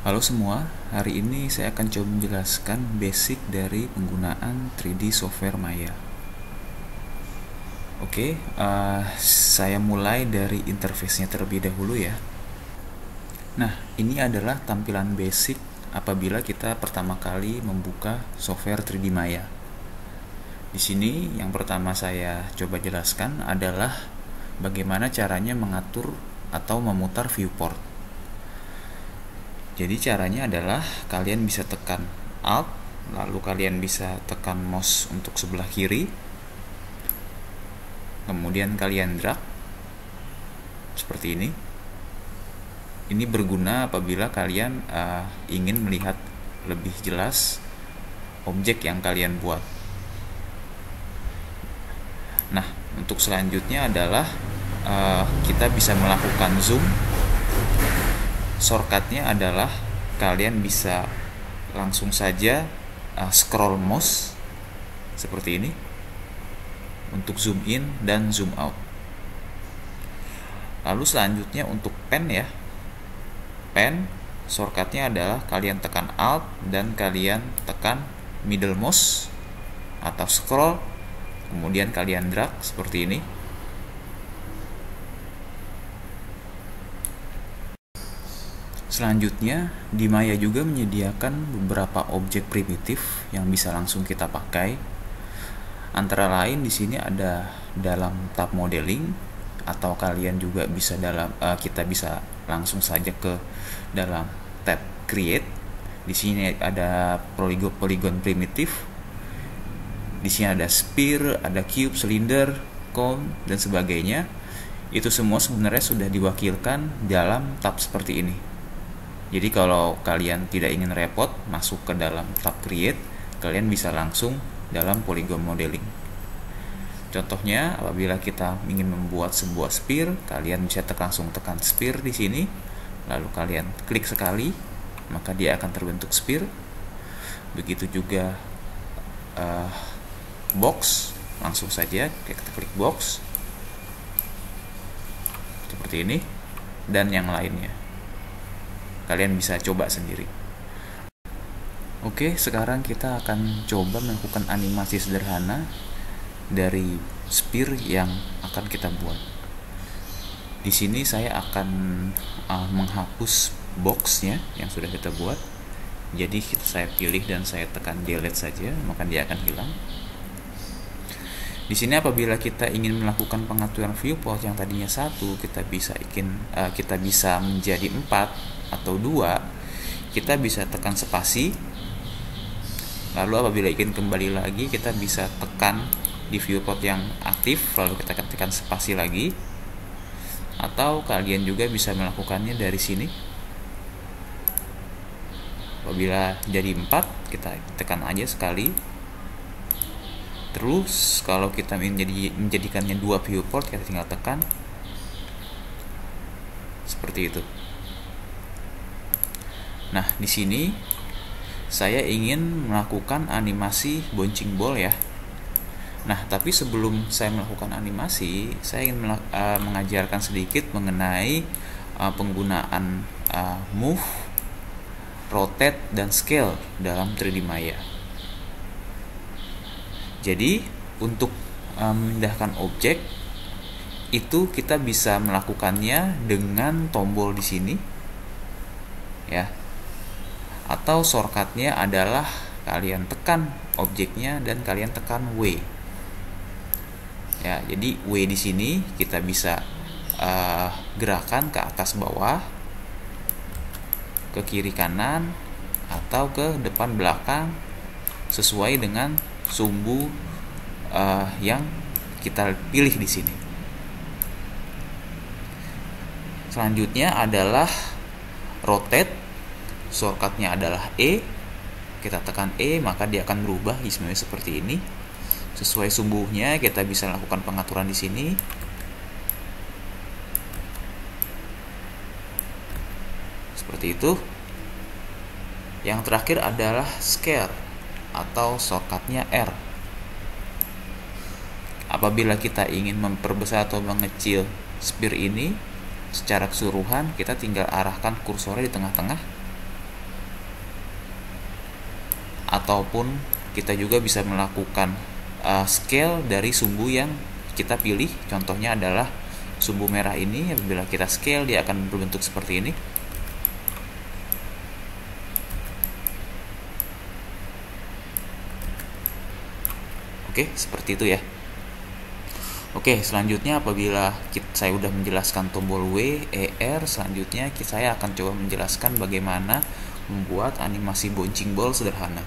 Halo semua, hari ini saya akan coba menjelaskan basic dari penggunaan 3D software Maya. Oke, saya mulai dari interface-nya terlebih dahulu ya. Nah, ini adalah tampilan basic apabila kita pertama kali membuka software 3D Maya. Di sini yang pertama saya coba jelaskan adalah bagaimana caranya mengatur atau memutar viewport. Jadi caranya adalah kalian bisa tekan Alt, lalu kalian bisa tekan mouse untuk sebelah kiri, kemudian kalian drag seperti ini. Ini berguna apabila kalian ingin melihat lebih jelas objek yang kalian buat. Nah, untuk selanjutnya adalah kita bisa melakukan zoom. Shortcutnya adalah kalian bisa langsung saja scroll mouse seperti ini untuk zoom in dan zoom out. Lalu selanjutnya untuk pen ya, pen shortcutnya adalah kalian tekan Alt dan kalian tekan middle mouse atau scroll, kemudian kalian drag seperti ini. Selanjutnya, di Maya juga menyediakan beberapa objek primitif yang bisa langsung kita pakai. Antara lain di sini ada dalam tab modeling, atau kalian juga bisa kita bisa langsung saja ke dalam tab create. Di sini ada polygon primitif. Di sini ada sphere, ada cube, cylinder, cone dan sebagainya. Itu semua sebenarnya sudah diwakilkan dalam tab seperti ini. Jadi kalau kalian tidak ingin repot masuk ke dalam tab create, kalian bisa langsung dalam polygon modeling. Contohnya, apabila kita ingin membuat sebuah sphere, kalian bisa langsung tekan sphere di sini, lalu kalian klik sekali, maka dia akan terbentuk sphere. Begitu juga box, langsung saja kita klik box seperti ini, dan yang lainnya. Kalian bisa coba sendiri. Oke, sekarang kita akan coba melakukan animasi sederhana dari sphere yang akan kita buat. Di sini saya akan menghapus boxnya yang sudah kita buat. Jadi saya pilih dan saya tekan delete saja, maka dia akan hilang. Di sini apabila kita ingin melakukan pengaturan viewport yang tadinya 1, kita bisa menjadi 4 atau 2, kita bisa tekan spasi. Lalu apabila ingin kembali lagi, kita bisa tekan di viewport yang aktif, lalu kita tekan spasi lagi. Atau kalian juga bisa melakukannya dari sini. Apabila jadi 4, kita tekan aja sekali. Terus kalau kita menjadikannya 2 viewport, kita tinggal tekan seperti itu. Nah, di sini saya ingin melakukan animasi bouncing ball ya. Nah, tapi sebelum saya melakukan animasi, saya ingin mengajarkan sedikit mengenai penggunaan move, rotate, dan scale dalam 3D Maya. Jadi, untuk memindahkan objek itu kita bisa melakukannya dengan tombol di sini ya. Atau shortcutnya adalah kalian tekan objeknya dan kalian tekan W. Ya, jadi W di sini kita bisa gerakan ke atas bawah, ke kiri kanan, atau ke depan belakang sesuai dengan sumbu yang kita pilih di sini. Selanjutnya adalah rotate. Shortcutnya adalah E. Kita tekan E, maka dia akan berubah seperti ini. Sesuai sumbunya kita bisa lakukan pengaturan di sini. Seperti itu. Yang terakhir adalah scale atau shortcutnya R. Apabila kita ingin memperbesar atau mengecil sphere ini secara keseluruhan, kita tinggal arahkan kursornya di tengah-tengah. ataupun kita juga bisa melakukan scale dari sumbu yang kita pilih. Contohnya adalah sumbu merah ini, apabila kita scale dia akan berbentuk seperti ini. Oke, seperti itu ya. Oke, selanjutnya apabila saya sudah menjelaskan tombol W, E, R, selanjutnya saya akan coba menjelaskan bagaimana membuat animasi bouncing ball sederhana.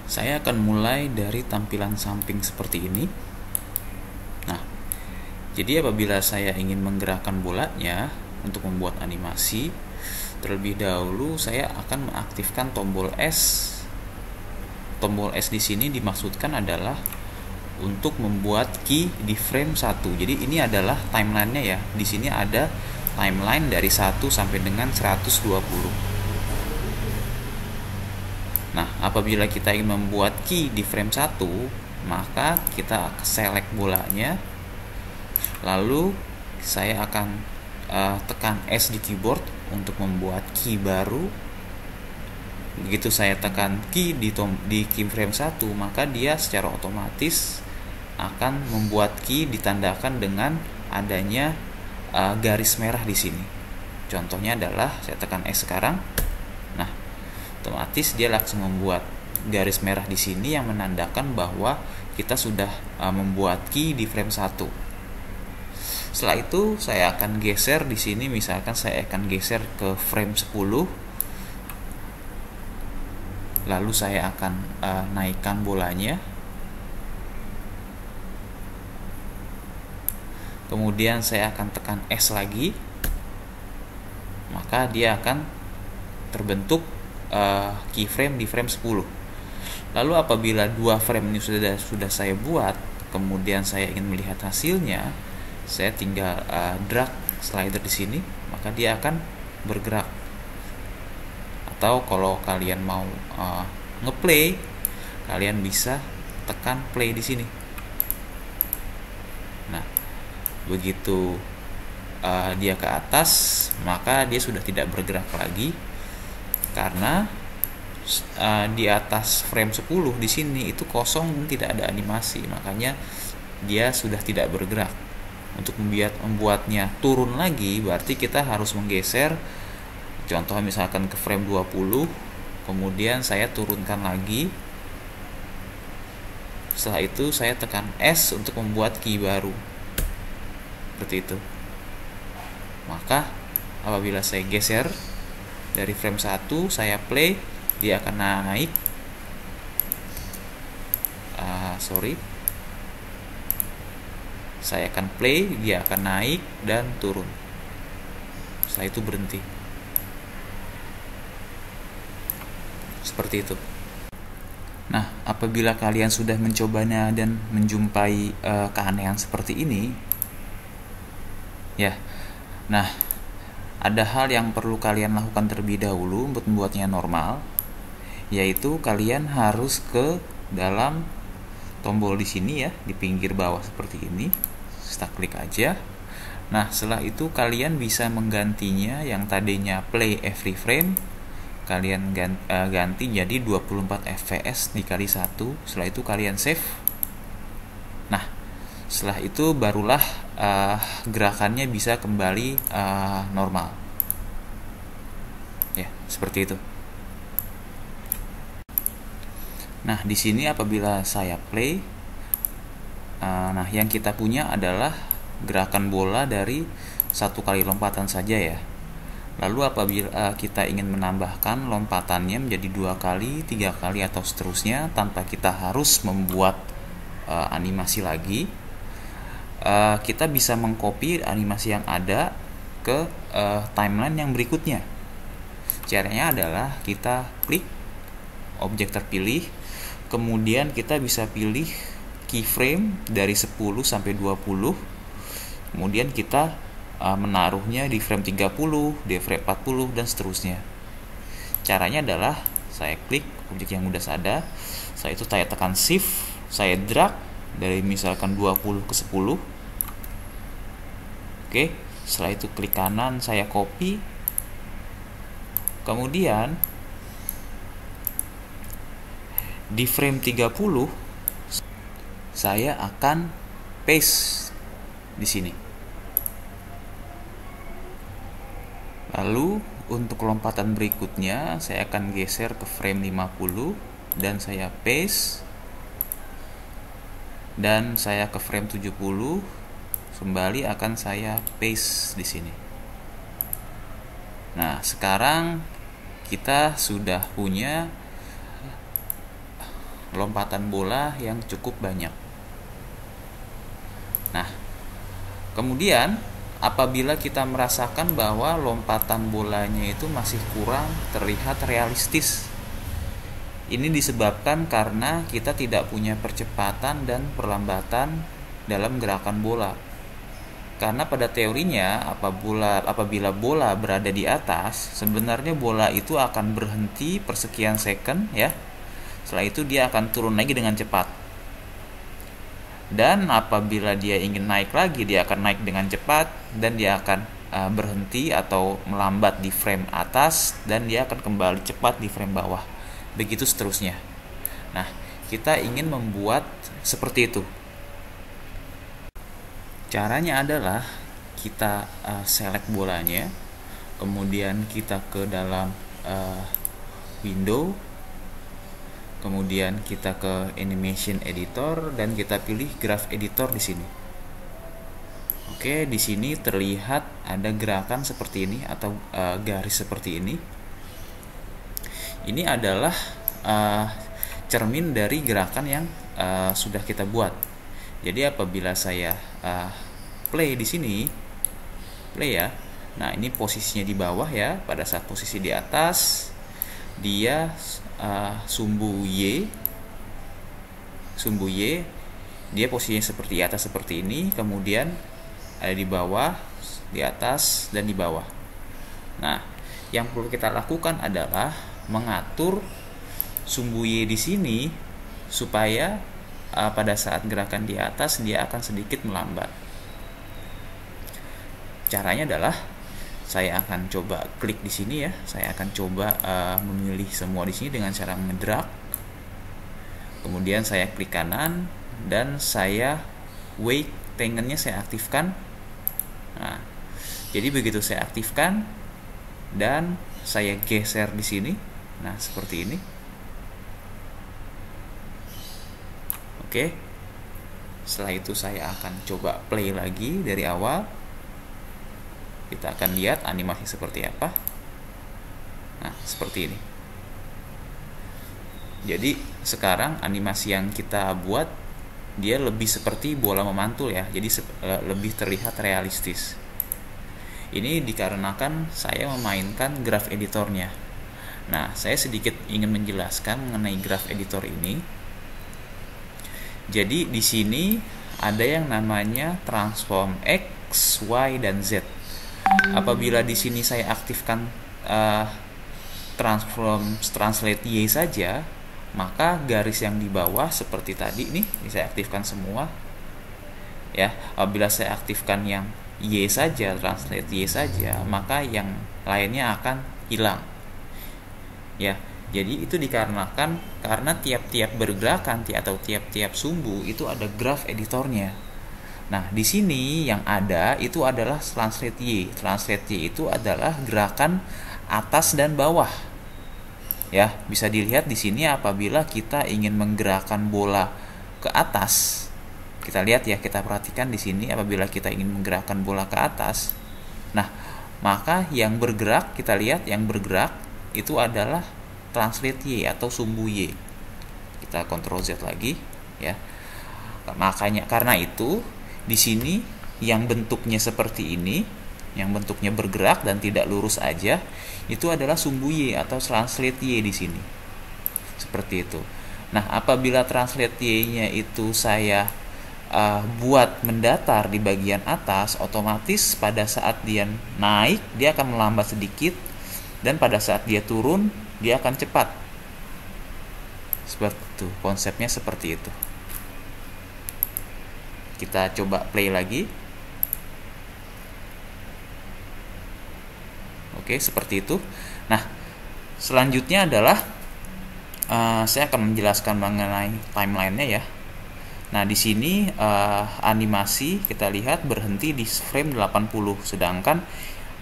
Saya akan mulai dari tampilan samping seperti ini. Nah, jadi apabila saya ingin menggerakkan bolanya untuk membuat animasi, terlebih dahulu saya akan mengaktifkan tombol S. Tombol S di sini dimaksudkan adalah untuk membuat key di frame 1. Jadi ini adalah timelinenya ya. Di sini ada timeline dari 1 sampai dengan 120. Nah, apabila kita ingin membuat key di frame 1, maka kita select bolanya. Lalu saya akan tekan S di keyboard untuk membuat key baru. Begitu saya tekan key di keyframe 1, maka dia secara otomatis akan membuat key ditandakan dengan adanya garis merah di sini. Contohnya adalah saya tekan S sekarang. Nah, otomatis dia langsung membuat garis merah di sini yang menandakan bahwa kita sudah membuat key di frame 1. Setelah itu saya akan geser di sini, misalkan saya akan geser ke frame 10. Lalu saya akan naikkan bolanya. Kemudian saya akan tekan S lagi. Maka dia akan terbentuk keyframe di frame 10. Lalu apabila dua frame ini sudah saya buat, kemudian saya ingin melihat hasilnya, saya tinggal drag slider di sini, maka dia akan bergerak. Atau kalau kalian mau ngeplay, kalian bisa tekan play di sini. Nah, begitu dia ke atas, maka dia sudah tidak bergerak lagi karena di atas frame 10 di sini itu kosong, tidak ada animasi, makanya dia sudah tidak bergerak. Untuk membuatnya turun lagi, berarti kita harus menggeser. Contoh misalkan ke frame 20, kemudian saya turunkan lagi. Setelah itu saya tekan S untuk membuat key baru. Seperti itu. Maka apabila saya geser dari frame 1, saya play, dia akan naik. Saya akan play, dia akan naik dan turun. Setelah itu berhenti. Seperti itu. Nah, apabila kalian sudah mencobanya dan menjumpai keanehan seperti ini, ya. Nah, ada hal yang perlu kalian lakukan terlebih dahulu untuk membuatnya normal, yaitu kalian harus ke dalam tombol di sini ya, di pinggir bawah seperti ini. Kita klik aja. Nah, setelah itu kalian bisa menggantinya, yang tadinya play every frame kalian ganti jadi 24 fps dikali 1. Setelah itu kalian save. Nah, setelah itu barulah gerakannya bisa kembali normal. Ya, seperti itu. Nah, di sini apabila saya play, nah yang kita punya adalah gerakan bola dari 1 kali lompatan saja ya. Lalu apabila kita ingin menambahkan lompatannya menjadi 2 kali, 3 kali atau seterusnya tanpa kita harus membuat animasi lagi, kita bisa mengcopy animasi yang ada ke timeline yang berikutnya. Caranya adalah kita klik objek terpilih, kemudian kita bisa pilih keyframe dari 10 sampai 20, kemudian kita menaruhnya di frame 30, di frame 40 dan seterusnya. Caranya adalah saya klik objek yang sudah ada, setelah itu saya tekan shift, saya drag dari misalkan 20 ke 10. Oke, setelah itu klik kanan, saya copy. Kemudian Di frame 30 saya akan paste di sini. Lalu untuk lompatan berikutnya saya akan geser ke frame 50 dan saya paste, dan saya ke frame 70 kembali akan saya paste di sini. Nah, sekarang kita sudah punya lompatan bola yang cukup banyak. Nah, kemudian apabila kita merasakan bahwa lompatan bolanya itu masih kurang terlihat realistis, ini disebabkan karena kita tidak punya percepatan dan perlambatan dalam gerakan bola. Karena pada teorinya apabila bola berada di atas, sebenarnya bola itu akan berhenti persekian second ya. Setelah itu dia akan turun lagi dengan cepat. Dan apabila dia ingin naik lagi, dia akan naik dengan cepat dan dia akan berhenti atau melambat di frame atas dan dia akan kembali cepat di frame bawah. Begitu seterusnya. Nah, kita ingin membuat seperti itu. Caranya adalah kita select bolanya, kemudian kita ke dalam window, kemudian kita ke animation editor dan kita pilih graph editor di sini. Oke, di sini terlihat ada gerakan seperti ini atau garis seperti ini. Ini adalah cermin dari gerakan yang sudah kita buat. Jadi apabila saya play di sini, play ya. Nah, ini posisinya di bawah ya. Pada saat posisi di atas, dia sumbu Y, dia posisinya seperti atas seperti ini, kemudian ada di bawah, di atas, dan di bawah. Nah, yang perlu kita lakukan adalah mengatur sumbu Y di sini supaya pada saat gerakan di atas dia akan sedikit melambat. Caranya adalah saya akan coba klik di sini ya. Saya akan coba memilih semua di sini dengan cara ngedrag. Kemudian saya klik kanan dan saya weight tangennya saya aktifkan. Nah, jadi begitu saya aktifkan dan saya geser di sini. Nah, seperti ini. Oke. Setelah itu saya akan coba play lagi dari awal. Kita akan lihat animasi seperti apa. Nah, seperti ini. Jadi sekarang animasi yang kita buat dia lebih seperti bola memantul ya. Jadi lebih terlihat realistis. Ini dikarenakan saya memainkan graph editornya. Nah, saya sedikit ingin menjelaskan mengenai graph editor ini. Jadi di sini ada yang namanya transform X, Y, dan Z. Apabila di sini saya aktifkan translate Y saja, maka garis yang di bawah seperti tadi nih saya aktifkan semua. Ya, apabila saya aktifkan yang Y saja, translate Y saja, maka yang lainnya akan hilang. Ya, jadi itu dikarenakan karena tiap-tiap bergerakan atau tiap-tiap sumbu itu ada graph editornya. Nah, di sini yang ada itu adalah translate Y. Translate Y itu adalah gerakan atas dan bawah. Ya, bisa dilihat di sini apabila kita ingin menggerakkan bola ke atas. Kita lihat ya, kita perhatikan di sini apabila kita ingin menggerakkan bola ke atas. Nah, maka yang bergerak, kita lihat yang bergerak itu adalah translate Y atau sumbu Y. Kita Ctrl Z lagi ya. Makanya karena itu di sini yang bentuknya seperti ini, yang bentuknya bergerak dan tidak lurus aja, itu adalah sumbu Y atau translate Y di sini. Seperti itu. Nah, apabila translate Y-nya itu saya buat mendatar di bagian atas, otomatis pada saat dia naik dia akan melambat sedikit dan pada saat dia turun dia akan cepat. Seperti itu, konsepnya seperti itu. Kita coba play lagi. Oke, seperti itu. Nah, selanjutnya adalah Saya akan menjelaskan mengenai timelinenya ya. Nah, di sini animasi kita lihat berhenti di frame 80, sedangkan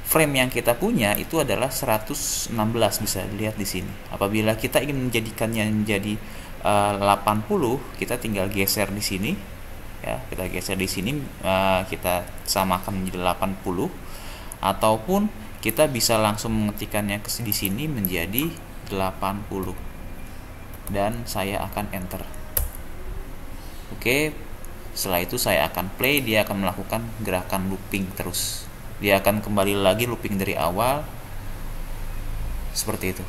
frame yang kita punya itu adalah 116, bisa dilihat di sini. Apabila kita ingin menjadikannya menjadi 80, kita tinggal geser di sini ya, kita geser di sini, kita samakan menjadi 80, ataupun kita bisa langsung mengetikkannya di sini menjadi 80 dan saya akan enter. Oke, setelah itu saya akan play, dia akan melakukan gerakan looping terus. Dia akan kembali lagi looping dari awal seperti itu.